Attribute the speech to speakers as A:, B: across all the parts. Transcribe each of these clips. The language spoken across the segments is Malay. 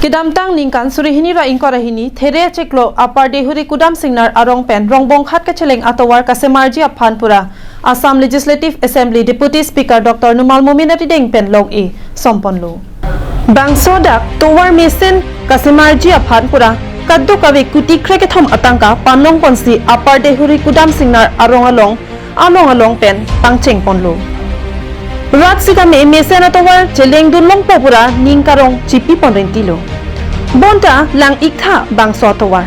A: Kidam tang ningkan surihini ra ingkorahini there cheklo apar dehuri kudam singnar arong pen rongbong khat ka cheleng atawar ka semarji aphanpura Assam Legislative Assembly Deputy Speaker Dr. Numal Muminati deng pen long e somponlo Bangsodak towar mesen ka semarji aphanpura kaddo kawe kuti kreke thom atangka panong ponsi apar dehuri kudam singnar arong along pen pangcheng ponlo Rat sika me mesena towar cheleng dunlong popura ningkarong chipi ponrentilo Bonta lang ikha bangso towar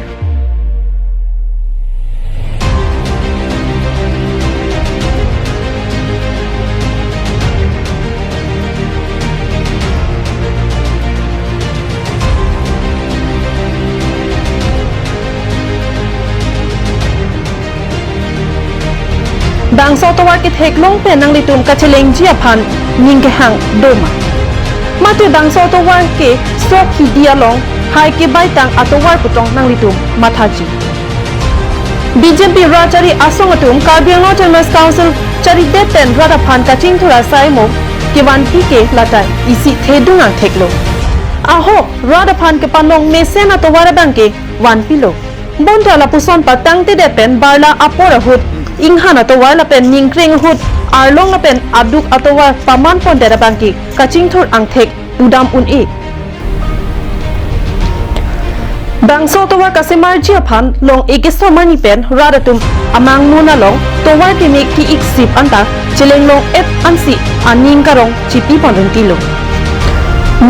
A: Bangso towar ki theklong pen nang litum ka cheleng ji aphan ningke hang doma mate bangso towar ke sok hi dialong hai ke baitang atowar putong nang litum mathaji BJP rachari asong atum Karbi Autonomous Council chari deten rada phan ka chingthura saimo ke wan pi ke latai isi thedunga theklo aho rada phan ke panong mesena towar bangke wan pilo bonta la puson patang te depen barla apora hut inghan atowar la pen ningkreng hut arlong la pen aduk atowar paman pon dera bangki kachingthur angthek udam un e Bangso towar kasemarji aphan long egeso mani pen radatum amang nuna long towar ke mek ki iksip anta cheleng long et ansi aning karong chipi ponrentilo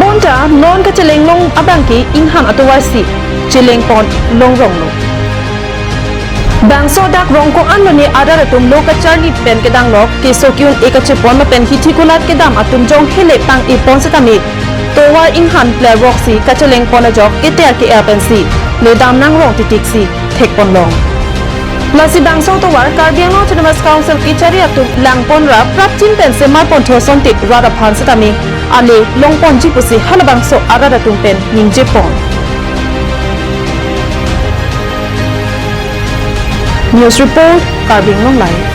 A: bonta non ka cheleng long abangki inghan atowar si cheleng pon long rong lo Bangso dak rongko anmane adaratum loka charli pen kedang lok kesokyun ekache pon ma pen hitikulat kedam atum jong hele pang e pon setami towar inghan player roxy kacheleng pon ajok keter ke apensi le dam nang rong titik si thek pon long lasi bangso towar Karbi Autonomous Council ki chari atum lang pon ra prapchin pen semar pon thosonti rada phan setami ale long pon ji pusi halabangso adaratum pen ningje pon News Report, Karbi Live.